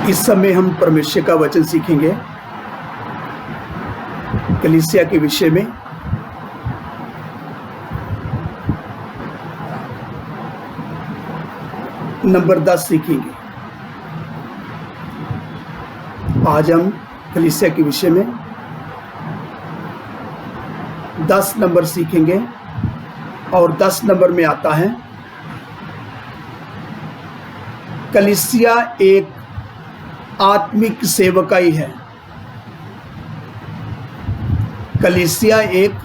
इस समय हम परमेश्वर का वचन सीखेंगे कलीसिया के विषय में। नंबर 10 सीखेंगे। आज हम कलीसिया के विषय में 10 नंबर सीखेंगे और 10 नंबर में आता है कलीसिया एक आत्मिक सेवकाई है। कलीसिया एक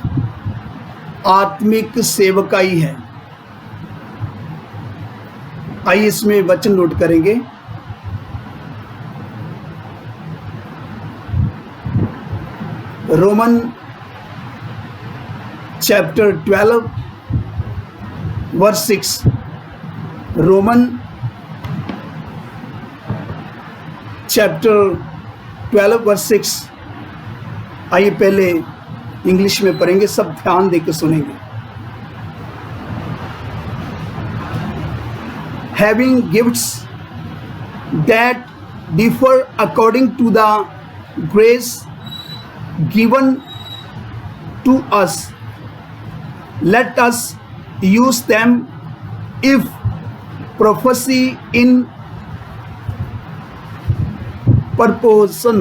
आत्मिक सेवकाई है। आइए इसमें वचन नोट करेंगे। Roman chapter 12 verse 6। Roman chapter 12 verse 6। आइए पहले इंग्लिश में पढ़ेंगे, सब ध्यान देकर सुनेंगे। Having gifts that differ according to the grace given to us, let us use them. If prophecy in proportion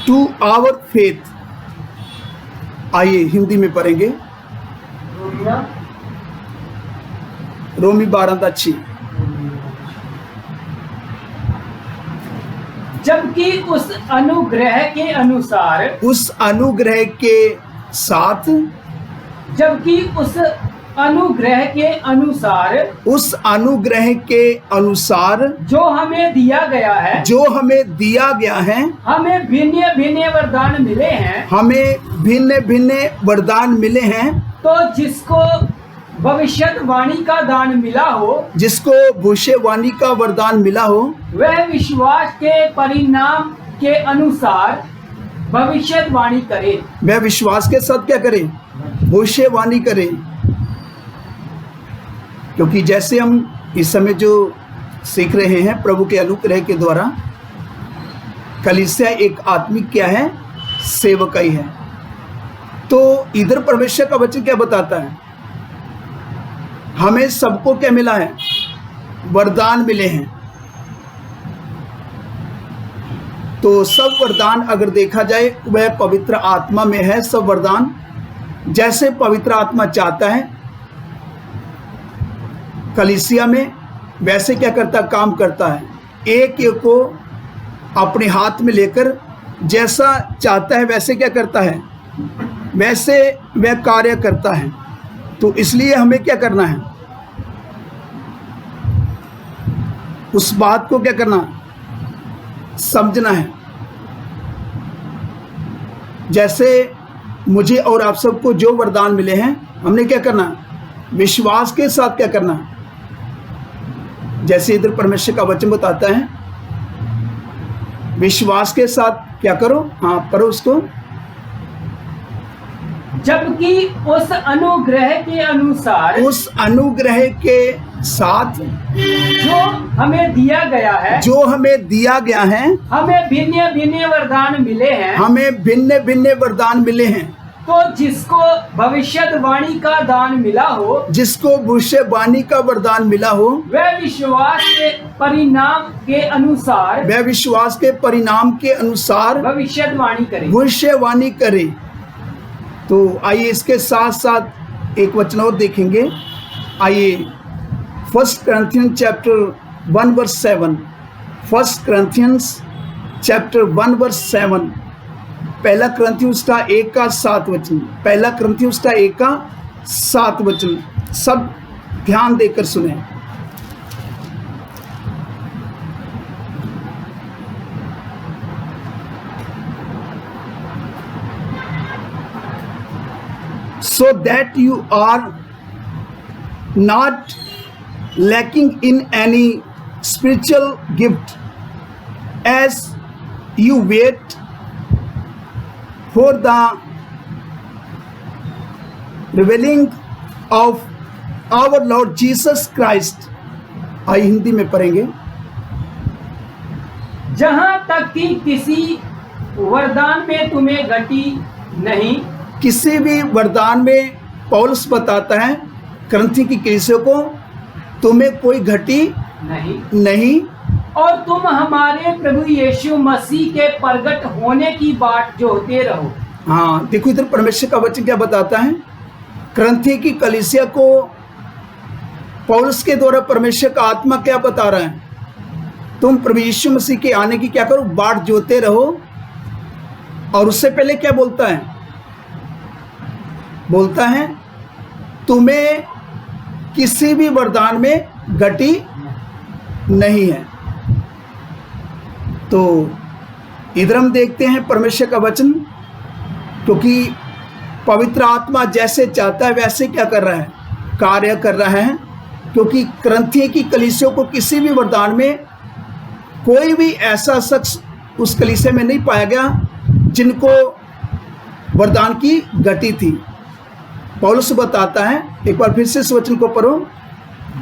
to our faith। आइए हिंदी में पढ़ेंगे। रोमी 12:6। जबकि उस अनुग्रह के अनुसार, उस अनुग्रह के साथ, जबकि उस अनुग्रह के अनुसार, उस अनुग्रह के अनुसार जो हमें दिया गया है, जो हमें दिया गया है, हमें भिन्न भिन्न वरदान मिले हैं। हमें भिन्न भिन्न वरदान मिले हैं। तो जिसको भविष्यवाणी का दान मिला हो, जिसको भविष्यवाणी का वरदान मिला हो, वह विश्वास के परिणाम के अनुसार भविष्यवाणी करे। वह विश्वास के साथ क्या करे? भविष्यवाणी करे। क्योंकि जैसे हम इस समय जो सीख रहे हैं प्रभु के अनुग्रह के द्वारा, कलीसिया एक आत्मिक क्या है? सेवकाई है। तो इधर परमेश्वर का वचन क्या बताता है? हमें सबको क्या मिला है? वरदान मिले हैं। तो सब वरदान अगर देखा जाए वह पवित्र आत्मा में है। सब वरदान जैसे पवित्र आत्मा चाहता है कलीसिया में, वैसे क्या करता? काम करता है। एक एक को अपने हाथ में लेकर जैसा चाहता है वैसे क्या करता है? वैसे वह कार्य करता है। तो इसलिए हमें क्या करना है? उस बात को क्या करना? समझना है। जैसे मुझे और आप सबको जो वरदान मिले हैं, हमने क्या करना? विश्वास के साथ क्या करना? जैसे इधर परमेश्वर का वचन बताता है, विश्वास के साथ क्या करो? हाँ, पढ़ो उसको। जबकि उस अनुग्रह के अनुसार, उस अनुग्रह के साथ जो हमें दिया गया है, जो हमें दिया गया है, हमें भिन्न भिन्न वरदान मिले हैं। हमें भिन्न भिन्न वरदान मिले हैं। तो जिसको भविष्यवाणी का दान मिला हो, जिसको भविष्यवाणी का वरदान मिला हो, वह विश्वास के परिणाम के अनुसार, वह विश्वास के परिणाम के अनुसार भविष्यवाणी करे। भविष्यवाणी करे। तो आइए इसके साथ साथ एक वचन और देखेंगे। आइए 1 Corinthians chapter 1 verse 7। 1 Corinthians chapter 1 verse 7। पहला कुरिन्थियों का 1 का 7 वचन। पहला कुरिन्थियों का 1 का 7 वचन। सब ध्यान देकर सुने। So that you are not lacking in any spiritual gift, as you wait for the revealing of our Lord Jesus Christ. आइए हिंदी में पढ़ेंगे। जहां तक कि किसी वरदान में तुम्हें घटी नहीं, किसी भी वरदान में पौलुस बताता है करंथी की कलीसिया को, तुम्हें कोई घटी नहीं और तुम हमारे प्रभु यीशु मसीह के प्रगट होने की बाट जोहते रहो। हाँ, देखो इधर परमेश्वर का वचन क्या बताता है। करंथी की कलीसिया को पौलुस के द्वारा परमेश्वर का आत्मा क्या बता रहा है, तुम प्रभु यीशु मसीह के आने की क्या करो, बाट जोहते रहो। और उससे पहले क्या बोलता है, बोलता है तुम्हें किसी भी वरदान में घटी नहीं है। तो इधर हम देखते हैं परमेश्वर का वचन, क्योंकि पवित्र आत्मा जैसे चाहता है वैसे क्या कर रहा है, कार्य कर रहा है। क्योंकि करंथी की कलीसिया को किसी भी वरदान में कोई भी ऐसा शख्स उस कलीसिया में नहीं पाया गया जिनको वरदान की घटी थी। पौलुस बताता है, एक बार फिर से इस वचन को पढ़ो।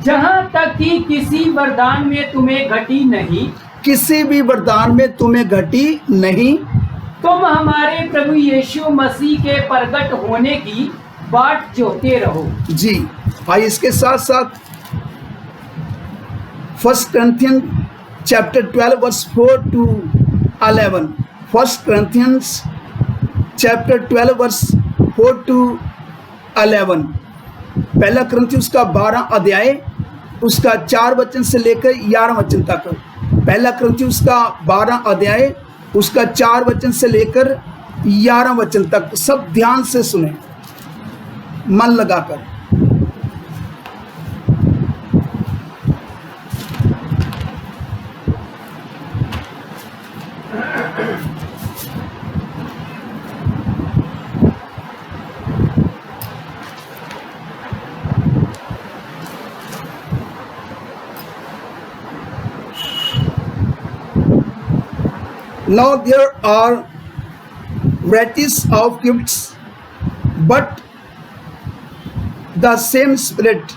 जहां तक कि किसी वरदान में तुम्हें घटी नहीं, किसी भी वरदान में तुम्हें घटी नहीं, तुम हमारे प्रभु यीशु मसीह के प्रगट होने की बाट जोहते रहो। जी, आइए इसके साथ साथ 1 Corinthians chapter 12 verse 4 to 11। 1 Corinthians chapter 12 verse 4 to 11। पहला करंथी उसका 12 अध्याय उसका 4 वचन से लेकर 11 वचन तक। पहला करंथी उसका 12 अध्याय उसका 4 वचन से लेकर 11 वचन तक। सब ध्यान से सुने, मन लगाकर। Now there are varieties of gifts, but the same Spirit,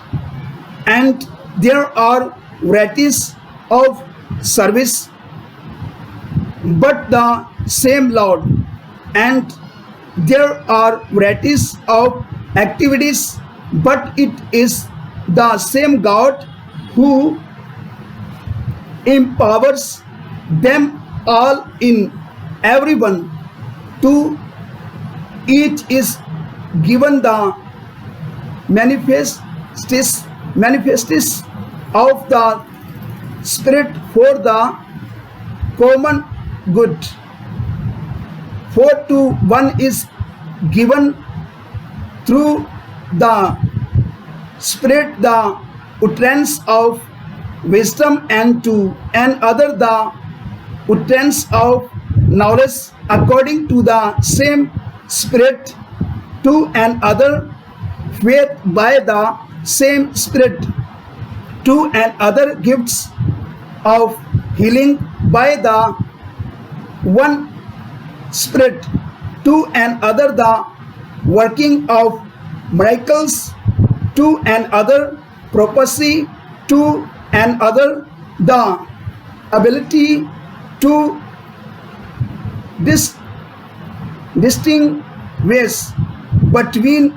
and there are varieties of service, but the same Lord, and there are varieties of activities, but it is the same God who empowers them all in everyone. To each is given the manifestation of the Spirit for the common good. For to one is given through the Spirit the utterance of wisdom, and to another the utterance of knowledge according to the same Spirit, to another faith by the same Spirit, to another gifts of healing by the one Spirit, to another the working of miracles, to another prophecy, to another the ability to distinguish between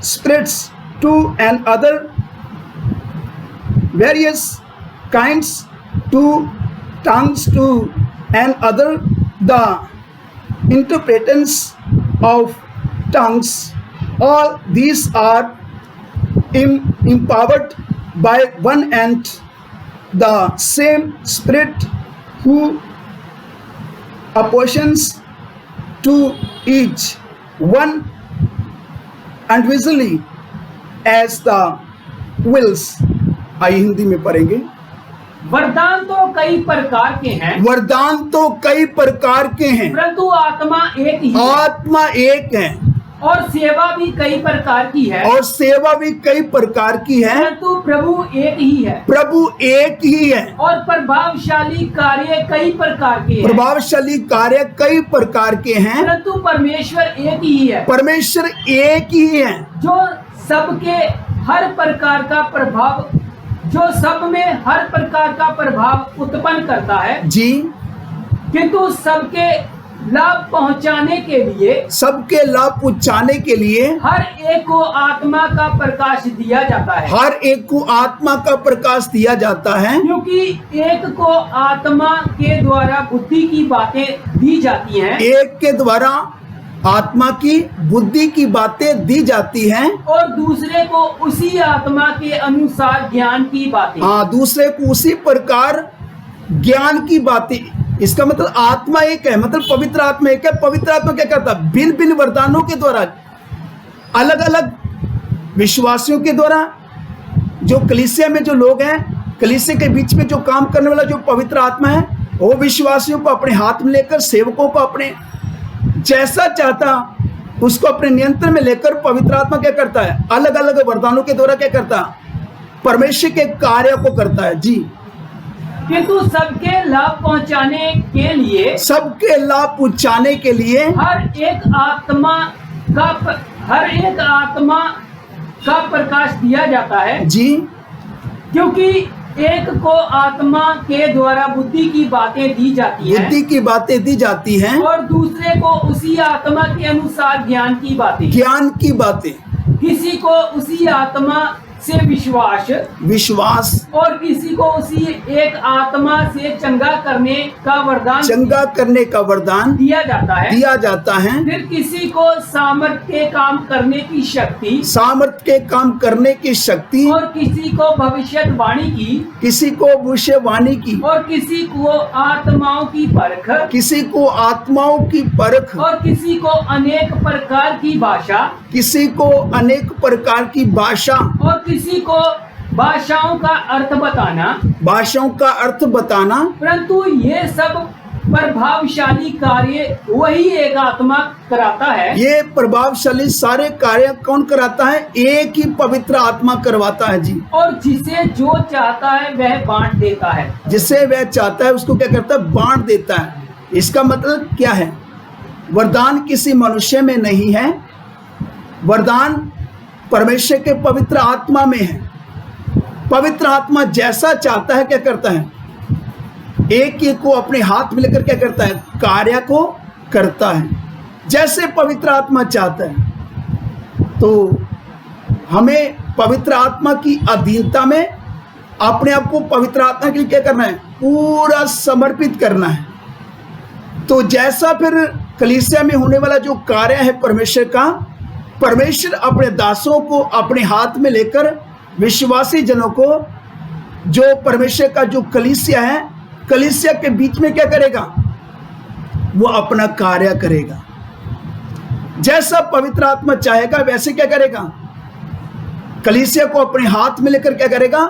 spirits, to another various kinds, to tongues, to another the interpretations of tongues. All these are empowered by one and the same Spirit, who apportions to each one individually as the wills। आइए हिंदी में पढ़ेंगे। वरदान तो कई प्रकार के हैं, वरदान तो कई प्रकार के हैं, परंतु आत्मा एक ही है। आत्मा एक है, और सेवा भी कई प्रकार की है, और सेवा भी कई प्रकार की है, परंतु प्रभु एक ही है। प्रभु एक ही है, और प्रभावशाली कार्य कई प्रकार के हैं, प्रभावशाली कार्य कई प्रकार के हैं, परंतु परमेश्वर एक ही है, परमेश्वर एक ही है, जो सबके हर प्रकार का प्रभाव, जो सब में हर प्रकार का प्रभाव उत्पन्न करता है, जी, किंतु सबके लाभ पहुंचाने के लिए, सबके लाभ पहुंचाने के लिए हर एक को आत्मा का प्रकाश दिया जाता है। हर एक को आत्मा का प्रकाश दिया जाता है, क्योंकि एक को आत्मा के द्वारा बुद्धि की बातें दी जाती हैं, एक के द्वारा आत्मा की बुद्धि की बातें दी जाती हैं, और दूसरे को उसी आत्मा के अनुसार ज्ञान की बातें। हाँ, दूसरे को उसी प्रकार ज्ञान की बातें। इसका मतलब आत्मा एक है, मतलब पवित्र आत्मा एक है। पवित्र आत्मा क्या करता है? भिन्न भिन्न वरदानों के द्वारा, अलग अलग विश्वासियों के द्वारा, जो कलीसिया में जो लोग हैं, कलीसिया के बीच में जो काम करने वाला जो पवित्र आत्मा है, वो विश्वासियों को अपने हाथ में लेकर, सेवकों को अपने जैसा चाहता उसको अपने नियंत्रण में लेकर पवित्र आत्मा क्या करता है? अलग अलग वरदानों के द्वारा क्या करता है? परमेश्वर के कार्य को करता है। जी, किंतु सबके लाभ पहुंचाने के लिए, सबके लाभ पहुंचाने के लिए हर एक आत्मा का प्रकाश दिया जाता है। जी, क्योंकि एक को आत्मा के द्वारा बुद्धि की बातें दी जाती हैं, बुद्धि की बातें दी जाती हैं, और दूसरे को उसी आत्मा के अनुसार ज्ञान की बातें। ज्ञान की बातें, किसी को उसी आत्मा से विश्वास, और किसी को उसी एक आत्मा से चंगा करने का वरदान दिया जाता है। फिर किसी को सामर्थ्य के काम करने की शक्ति, और किसी को भविष्यवाणी की, और किसी को आत्माओं की परख, और किसी को अनेक प्रकार की भाषा, और किसी को भाषाओं का अर्थ बताना। परंतु ये सब प्रभावशाली कार्य वही एक आत्मा कराता है। ये प्रभावशाली सारे कार्य कौन कराता है? एक ही पवित्र आत्मा करवाता है। जी, और जिसे जो चाहता है वह बांट देता है। जिसे वह चाहता है उसको क्या करता है? बांट देता है। इसका मतलब क्या है? वरदान किसी मनुष्य में नहीं है, वरदान परमेश्वर के पवित्र आत्मा में है। पवित्र आत्मा जैसा चाहता है क्या करता है? एक एक को अपने हाथ में लेकर क्या करता है? कार्य को करता है जैसे पवित्र आत्मा चाहता है। तो हमें पवित्र आत्मा की अधीनता में अपने आप को पवित्र आत्मा के लिए क्या करना है? पूरा समर्पित करना है। तो जैसा फिर कलीसिया में होने वाला जो कार्य है परमेश्वर का, परमेश्वर अपने दासों को अपने हाथ में लेकर विश्वासी जनों को, जो परमेश्वर का जो कलीसिया है, कलीसिया के बीच में क्या करेगा? वो अपना कार्य करेगा। जैसा पवित्र आत्मा चाहेगा वैसे क्या करेगा? कलीसिया को अपने हाथ में लेकर क्या करेगा?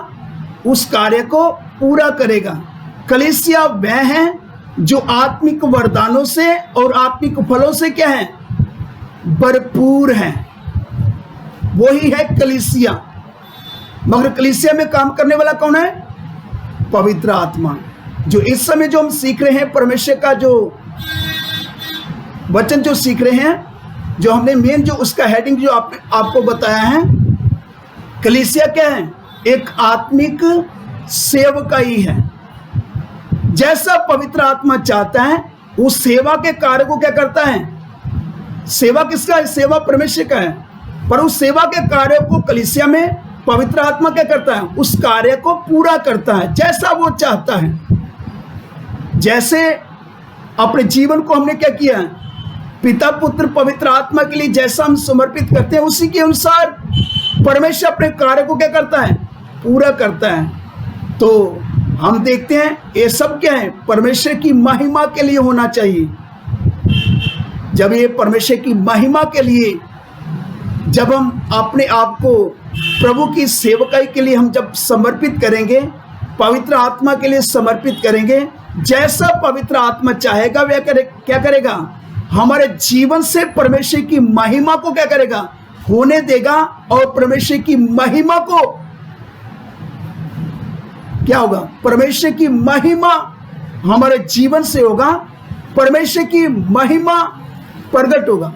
उस कार्य को पूरा करेगा। कलीसिया वह है जो आत्मिक वरदानों से और आत्मिक फलों से क्या है? भरपूर है। वही है कलीसिया। मगर कलीसिया में काम करने वाला कौन है? पवित्र आत्मा। जो इस समय जो हम सीख रहे हैं, परमेश्वर का जो वचन जो सीख रहे हैं, जो हमने मेन जो उसका हेडिंग जो आपको बताया है, कलीसिया क्या है? एक आत्मिक सेवकाई है। जैसा पवित्र आत्मा चाहता है उस सेवा के कार्य को क्या करता है? सेवा किसका है? सेवा परमेश्वर का है। पर उस सेवा के कार्य को कलीसिया में पवित्र आत्मा क्या करता है? उस कार्य को पूरा करता है जैसा वो चाहता है। जैसे अपने जीवन को हमने क्या किया है? पिता पुत्र पवित्र आत्मा के लिए जैसा हम समर्पित करते हैं, उसी के अनुसार परमेश्वर अपने कार्य को क्या करता है? पूरा करता है। तो हम देखते हैं ये सब क्या है? परमेश्वर की महिमा के लिए होना चाहिए। जब ये परमेश्वर की महिमा के लिए, जब हम अपने आप को प्रभु की सेवकाई के लिए हम जब समर्पित करेंगे, पवित्र आत्मा के लिए समर्पित करेंगे, जैसा पवित्र आत्मा चाहेगा वह क्या करेगा? हमारे जीवन से परमेश्वर की महिमा को क्या करेगा? होने देगा। और परमेश्वर की महिमा को क्या होगा? परमेश्वर की महिमा हमारे जीवन से होगा, परमेश्वर की महिमा प्रकट होगा।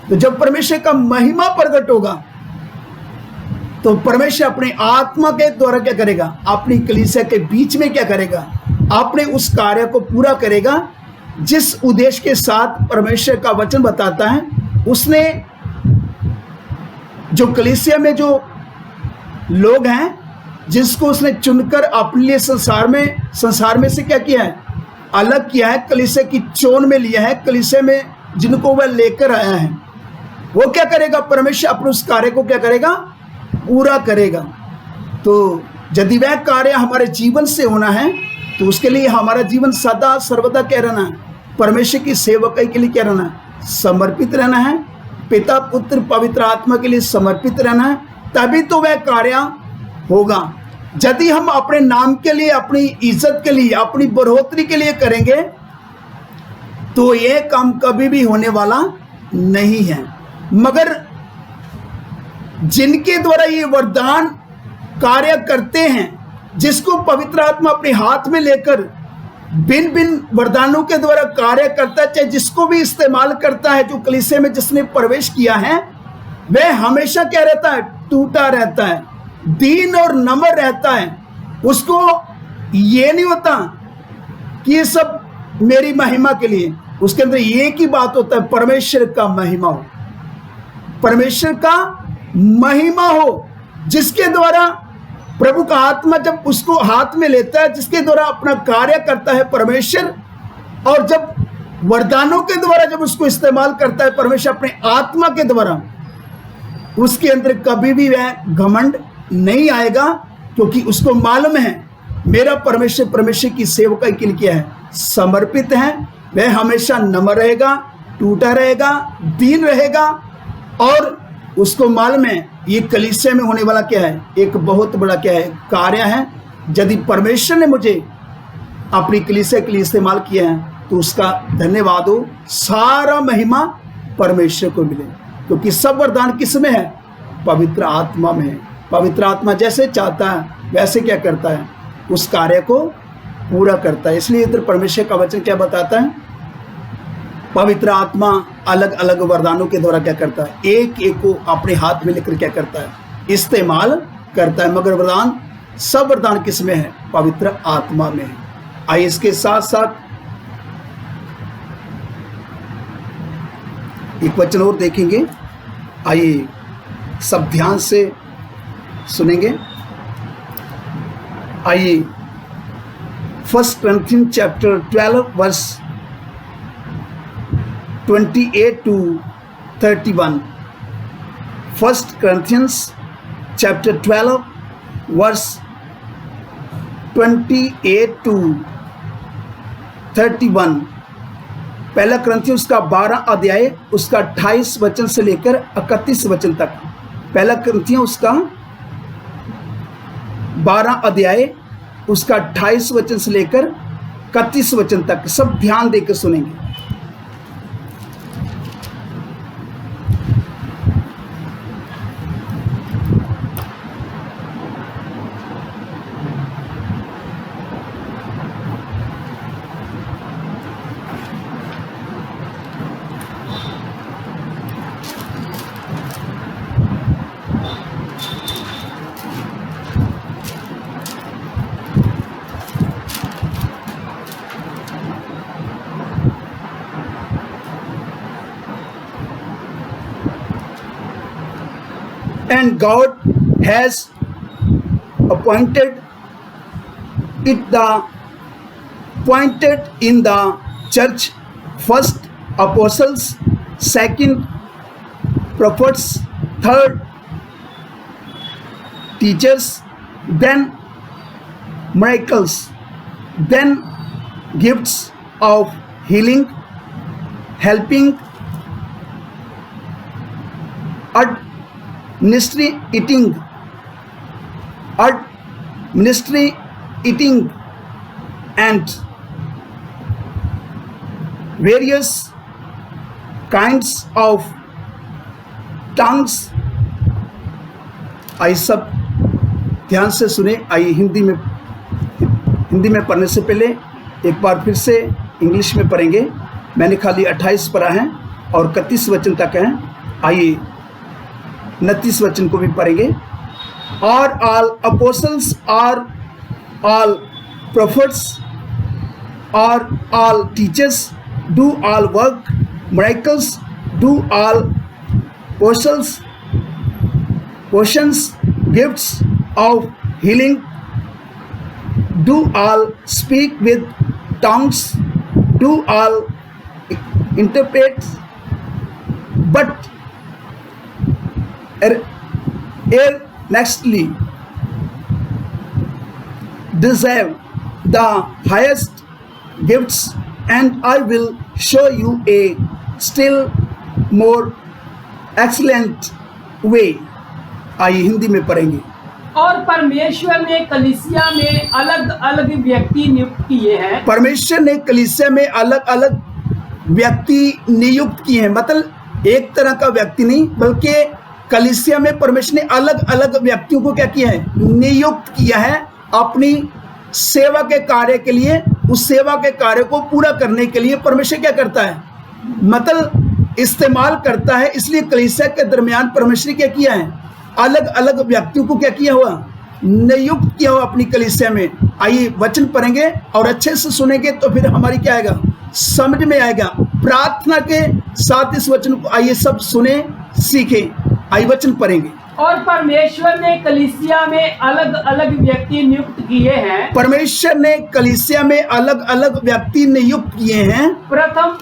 तो जब परमेश्वर का महिमा प्रकट होगा तो परमेश्वर अपने आत्मा के द्वारा क्या करेगा? अपनी कलीसिया के बीच में क्या करेगा? अपने उस कार्य को पूरा करेगा जिस उद्देश्य के साथ परमेश्वर का वचन बताता है। उसने जो कलीसिया में जो लोग हैं जिसको उसने चुनकर अपने लिए संसार में से क्या किया है? अलग किया है, कलीसिया की चोन में लिया है, कलीसिया में जिनको वह लेकर आया है, वो क्या करेगा? परमेश्वर अपने उस कार्य को क्या करेगा? पूरा करेगा। तो यदि वह कार्य हमारे जीवन से होना है तो उसके लिए हमारा जीवन सदा सर्वदा क्या रहना है? परमेश्वर की सेवकाई के लिए क्या रहना है? समर्पित रहना है। पिता पुत्र पवित्र आत्मा के लिए समर्पित रहना है, तभी तो वह कार्य होगा। यदि हम अपने नाम के लिए, अपनी इज्जत के लिए, अपनी बढ़ोतरी के लिए करेंगे तो यह काम कभी भी होने वाला नहीं है। मगर जिनके द्वारा ये वरदान कार्य करते हैं, जिसको पवित्र आत्मा अपने हाथ में लेकर भिन्न भिन्न वरदानों के द्वारा कार्य करता है, चाहे जिसको भी इस्तेमाल करता है, जो कलीसिया में जिसने प्रवेश किया है, वह हमेशा क्या रहता है? टूटा रहता है, दीन और नम्र रहता है। उसको ये नहीं होता कि ये सब मेरी महिमा के लिए, उसके अंदर ये की बात होता है परमेश्वर का महिमा हो, परमेश्वर का महिमा हो, जिसके द्वारा प्रभु का आत्मा जब उसको हाथ में लेता है, जिसके द्वारा अपना कार्य करता है परमेश्वर, और जब वरदानों के द्वारा जब उसको इस्तेमाल करता है परमेश्वर अपने आत्मा के द्वारा, उसके अंदर कभी भी वह घमंड नहीं आएगा, क्योंकि उसको मालूम है मेरा परमेश्वर की सेवकाई के लिए क्या है? समर्पित है। वह हमेशा नम्र रहेगा, टूटा रहेगा, दीन रहेगा, और उसको मालूम है ये कलीसिया में होने वाला क्या है? एक बहुत बड़ा क्या है? कार्य है। यदि परमेश्वर ने मुझे अपनी कलीसिया के लिए इस्तेमाल किया है तो उसका धन्यवाद हो। सारा महिमा परमेश्वर को मिले, क्योंकि सब वरदान किस में है? पवित्र आत्मा में है। पवित्र आत्मा जैसे चाहता है वैसे क्या करता है? उस कार्य को पूरा करता है। इसलिए इधर परमेश्वर का वचन क्या बताता है? पवित्र आत्मा अलग अलग वरदानों के द्वारा क्या करता है? एक एक को अपने हाथ में लेकर क्या करता है? इस्तेमाल करता है। मगर वरदान, सब वरदान किस में है? पवित्र आत्मा में है। आइए इसके साथ साथ एक वचन और देखेंगे। आइए सब ध्यान से सुनेंगे। आइए 1 Corinthians chapter 12 verse 28 to 31. 1 Corinthians chapter 12 verse 28 to 31. पहला करंथियों उसका 12 अध्याय उसका 28 वचन से लेकर 31 वचन तक। पहला करंथियों उसका 12 अध्याय उसका 28 वचन से लेकर 31 वचन तक। सब ध्यान देकर सुनेंगे। And God has appointed in the church first apostles, second prophets, third teachers, then miracles, then gifts of healing, helping, ministry eating and various kinds of tongues। आइए सब ध्यान से सुने। आइए हिंदी में पढ़ने से पहले एक बार फिर से इंग्लिश में पढ़ेंगे। मैंने खाली 28 पढ़ा है और 31 वचन तक है। आइए 29 वचन को भी पढ़ेंगे। Are all apostles? Are all prophets? Are all teachers? Do all work miracles? Do all potions, gifts of healing? Do all speak with tongues? Do all interpret? But nextly deserve the highest gifts, and I will show you a still more excellent way. आइए हिंदी में पढ़ेंगे। और परमेश्वर ने कलीसिया में अलग अलग व्यक्ति नियुक्त किए हैं। परमेश्वर ने कलीसिया में अलग अलग व्यक्ति नियुक्त किए हैं, मतलब एक तरह का व्यक्ति नहीं, बल्कि कलीसिया में परमेश्वर ने अलग अलग व्यक्तियों को क्या किया है, नियुक्त किया है अपनी सेवा के कार्य के लिए। उस सेवा के कार्य को पूरा करने के लिए परमेश्वर क्या करता है, मतलब इस्तेमाल करता है। इसलिए कलीसिया के दरमियान परमेश्वर ने क्या किया है, अलग अलग व्यक्तियों को क्या किया हुआ, नियुक्त किया हुआ अपनी कलीसिया में। आइए वचन पढ़ेंगे और अच्छे से सुनेंगे तो फिर हमारी क्या आएगा, समझ में आएगा। प्रार्थना के साथ इस वचन को आइए सब सुने सीखें। आइए वचन पढ़ेंगे। और परमेश्वर ने कलीसिया में अलग अलग व्यक्ति नियुक्त किए हैं। परमेश्वर ने कलीसिया में अलग अलग व्यक्ति नियुक्त किए हैं। प्रथम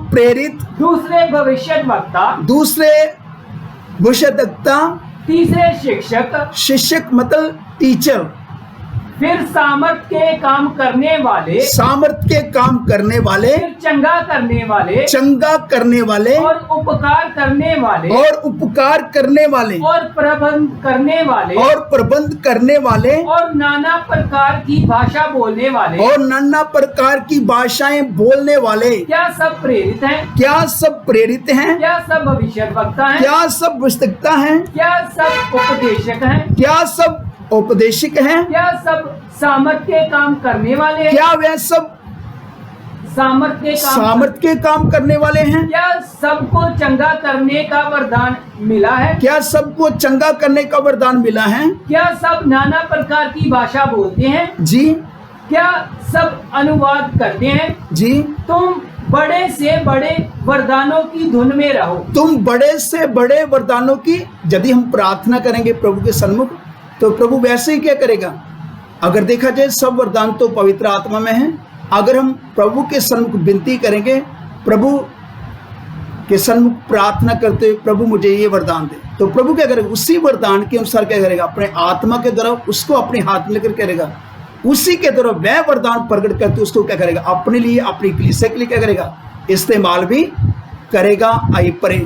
प्रेरित, दूसरे भविष्यद्वक्ता, तीसरे शिक्षक मतलब टीचर, फिर सामर्थ के काम करने वाले, फिर चंगा करने वाले, और उपकार करने वाले, और प्रबंध करने वाले, और नाना प्रकार की भाषा बोलने वाले, और नाना प्रकार की भाषाएं बोलने वाले। क्या सब प्रेरित हैं? क्या सब प्रेरित हैं? क्या सब भविष्यद्वक्ता हैं? क्या सब भविष्यद्वक्ता हैं? क्या सब उपदेशक हैं? क्या सब उपदेशक हैं? क्या सब सामर्थ के काम करने वाले हैं? क्या वे सब सामर्थ के काम करने वाले हैं? क्या सबको चंगा करने का वरदान मिला है? क्या सबको चंगा करने का वरदान मिला है? क्या सब नाना प्रकार की भाषा बोलते हैं? जी। क्या सब अनुवाद करते हैं? जी। तुम बड़े से बड़े वरदानों की धुन में रहो। तुम बड़े से बड़े वरदानों की, यदि हम प्रार्थना करेंगे प्रभु के सन्मुख तो प्रभु वैसे ही क्या करेगा। अगर देखा जाए सब वरदान तो पवित्र आत्मा में है। अगर हम प्रभु के सन्मुख विनती करेंगे, प्रभु के सन्मुख प्रार्थना करते हुए प्रभु मुझे ये वरदान दे, तो प्रभु क्या करेगा, उसी वरदान के अनुसार क्या करेगा, अपने आत्मा के द्वारा उसको अपने हाथ में लेकर करेगा, उसी के द्वारा वह वरदान प्रकट करते उसको क्या करेगा, अपने लिए, अपनी कलीसिया के लिए क्या करेगा, इस्तेमाल भी करेगा। आइए पढ़ें।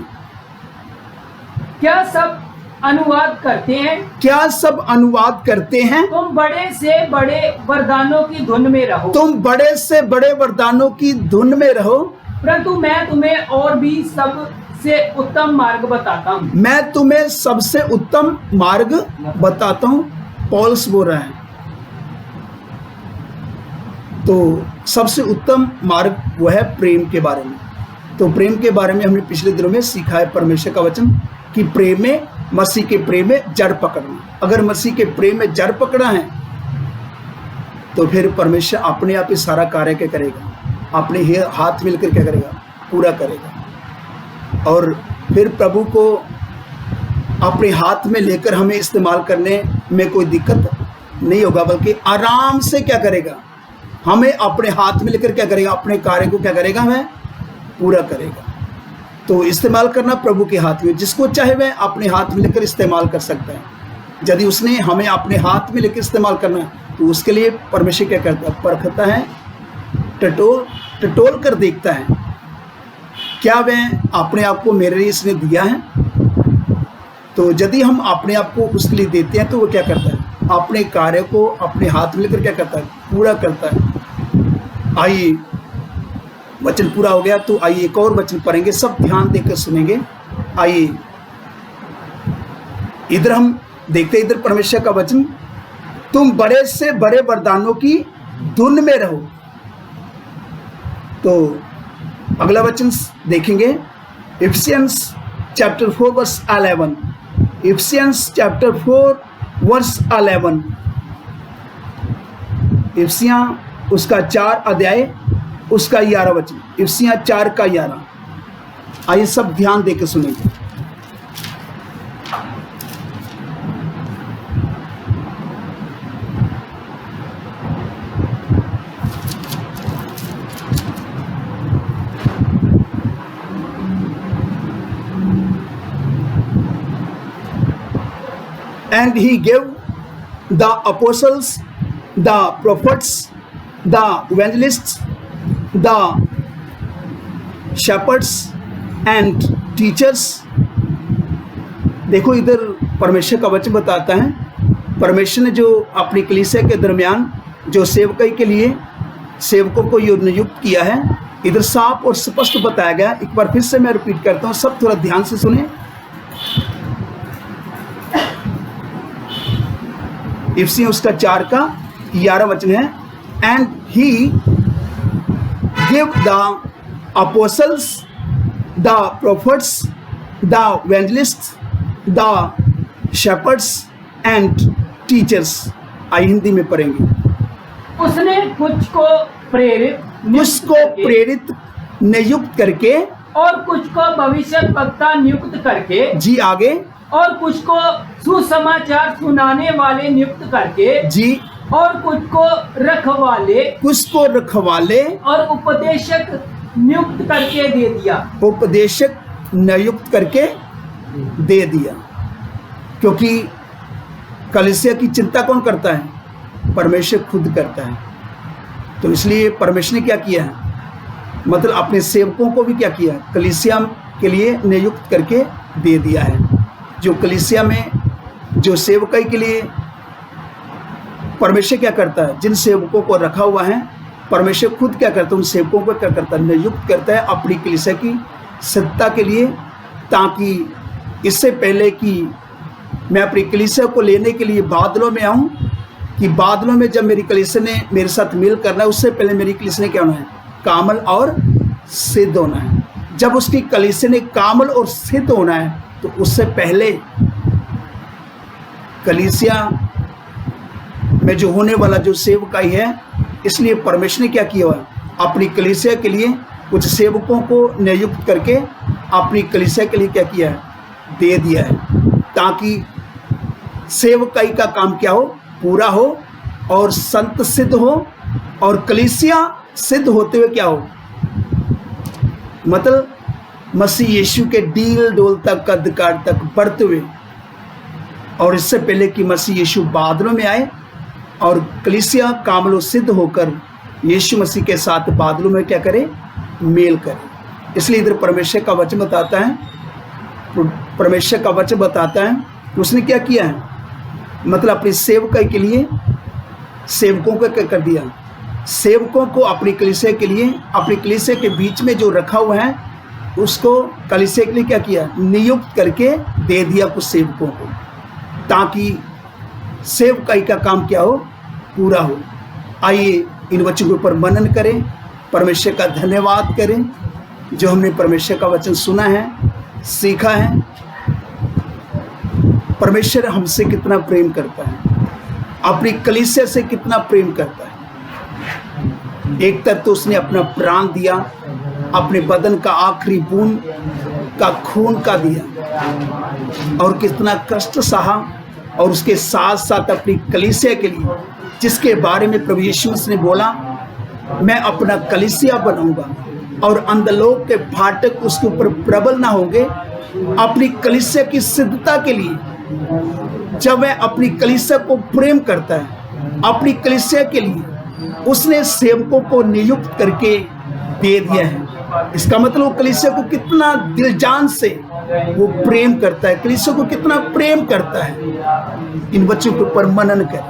क्या सब अनुवाद करते हैं? क्या सब अनुवाद करते हैं? तुम बड़े से बड़े वरदानों की धुन में रहो। तुम बड़े से बड़े वरदानों की धुन में रहो। परंतु मैं तुम्हें और भी सबसे उत्तम मार्ग बताता हूँ। मैं तुम्हें सबसे उत्तम मार्ग बताता हूँ, पौलुस बोल रहा है। तो सबसे उत्तम मार्ग वो है प्रेम के बारे में। तो प्रेम के बारे में हमने पिछले दिनों में सीखा है परमेश्वर का वचन कि प्रेम में, मसीह के प्रेम में जड़ पकड़ना। अगर मसीह के प्रेम में जड़ पकड़ा है तो फिर परमेश्वर अपने आप ही सारा कार्य क्या करेगा, अपने हाथ मिलकर क्या करेगा, पूरा करेगा। और फिर प्रभु को अपने हाथ में लेकर हमें इस्तेमाल करने में कोई दिक्कत नहीं होगा, बल्कि आराम से क्या करेगा, हमें अपने हाथ में लेकर क्या करेगा, अपने कार्य को क्या करेगा, वह पूरा करेगा। तो इस्तेमाल करना प्रभु के हाथ में, जिसको चाहे वह अपने हाथ में लेकर इस्तेमाल कर सकता है। यदि उसने हमें अपने हाथ में लेकर इस्तेमाल करना है तो उसके लिए परमेश्वर क्या करता है, परखता है, टटोल कर देखता है, क्या वह अपने आप को मेरे लिए इसने दिया है। तो यदि हम अपने आप को उसके लिए देते हैं तो वो क्या करता है, अपने कार्य को अपने हाथ में लेकर क्या करता है, पूरा करता है। आइए, वचन पूरा हो गया तो आइए एक और वचन पढ़ेंगे, सब ध्यान देकर सुनेंगे। आइए इधर हम देखते, इधर परमेश्वर का वचन, तुम बड़े से बड़े वरदानों की धुन में रहो। तो अगला वचन देखेंगे, Ephesians chapter 4 verse 11। Ephesians chapter 4 verse 11। इफिसियां उसका 4 अध्याय उसका 11 वचन। इफिसियां 4 का 11। आइए सब ध्यान देकर सुनेंगे। And he gave the apostles, the prophets, the evangelists, the shepherds and teachers। देखो इधर परमेश्वर का वचन बताता है, परमेश्वर ने जो अपनी कलीसिया के दरमियान जो सेवकाई के लिए सेवकों को नियुक्त किया है, इधर साफ और स्पष्ट बताया गया। एक बार फिर से मैं रिपीट करता हूँ, सब थोड़ा ध्यान से सुने। इफिसियों उसका 4 का 11 वचन है। And he give the apostles, the prophets, the evangelists, the shepherds and teachers. आइए हिंदी में पढ़ेंगे। उसने कुछ को प्रेरित नियुक्त करके, और कुछ को भविष्यद्वक्ता नियुक्त करके, जी आगे, और कुछ को सुसमाचार सुनाने वाले नियुक्त करके, जी, और कुछ को रखवाले और उपदेशक नियुक्त करके दे दिया। उपदेशक नियुक्त करके दे दिया। क्योंकि कलीसिया की चिंता कौन करता है? परमेश्वर खुद करता है। तो इसलिए परमेश्वर ने क्या किया है, मतलब अपने सेवकों को भी क्या किया, कलीसिया के लिए नियुक्त करके दे दिया है। जो कलीसिया में जो सेवकाई के लिए परमेश्वर क्या करता है, जिन सेवकों को रखा हुआ है, परमेश्वर खुद क्या करता है, उन सेवकों को क्या करता है, नियुक्त करता है अपनी कलीसिया की सत्ता के लिए। ताकि इससे पहले कि मैं अपनी कलीसिया को लेने के लिए बादलों में आऊँ, कि बादलों में जब मेरी कलीसिया ने मेरे साथ मिल करना है, उससे पहले मेरी कलीसिया ने क्या होना है, कामल और सिद्ध होना है। जब उसकी कलीसिया ने कामल और सिद्ध होना है, तो उससे पहले कलीसिया में जो होने वाला जो सेवकाई है, इसलिए परमेश्वर ने क्या किया है, अपनी कलीसिया के लिए कुछ सेवकों को नियुक्त करके अपनी कलीसिया के लिए क्या किया है, दे दिया है। ताकि सेवकाई का काम क्या हो, पूरा हो और संत सिद्ध हो और कलीसिया सिद्ध होते हुए क्या हो, मतलब मसीह यीशु के डील डोल तक अधिकार तक बढ़ते हुए। और इससे पहले कि मसीह यीशु बादलों में आए और कलीसिया कामलो सिद्ध होकर यीशु मसीह के साथ बादलों में क्या करे, मेल करे। इसलिए इधर परमेश्वर का वचन बताता है, परमेश्वर का वचन बताता है कि उसने क्या किया है, मतलब अपनी सेवकाई के लिए सेवकों को क्या कर दिया, सेवकों को अपनी कलीसिया के लिए, अपनी कलीसिया के बीच में जो रखा हुआ है, उसको कलीसिया के लिए क्या किया, नियुक्त करके दे दिया कुछ सेवकों को, ताकि सेवकाई का काम क्या हो, पूरा हो। आइए इन वचनों के ऊपर मनन करें, परमेश्वर का धन्यवाद करें जो हमने परमेश्वर का वचन सुना है, सीखा है। परमेश्वर हमसे कितना प्रेम करता है, अपनी कलीसिया से कितना प्रेम करता है। एक तरफ तो उसने अपना प्राण दिया, अपने बदन का आखिरी बूंद का खून का दिया, और कितना कष्ट सहा, और उसके साथ साथ अपनी कलीसिया के लिए, जिसके बारे में प्रभु यीशु मसीह ने बोला, मैं अपना कलीसिया बनाऊंगा और अंधलोक के फाटक उसके ऊपर प्रबल ना होंगे। अपनी कलीसिया की सिद्धता के लिए जब वह अपनी कलीसिया को प्रेम करता है, अपनी कलीसिया के लिए उसने सेवकों को नियुक्त करके दे दिया है। इसका मतलब वो कलीसिया को कितना दिल जान से वो प्रेम करता है, कलीसिया को कितना प्रेम करता है। इन बच्चों के ऊपर मनन करें।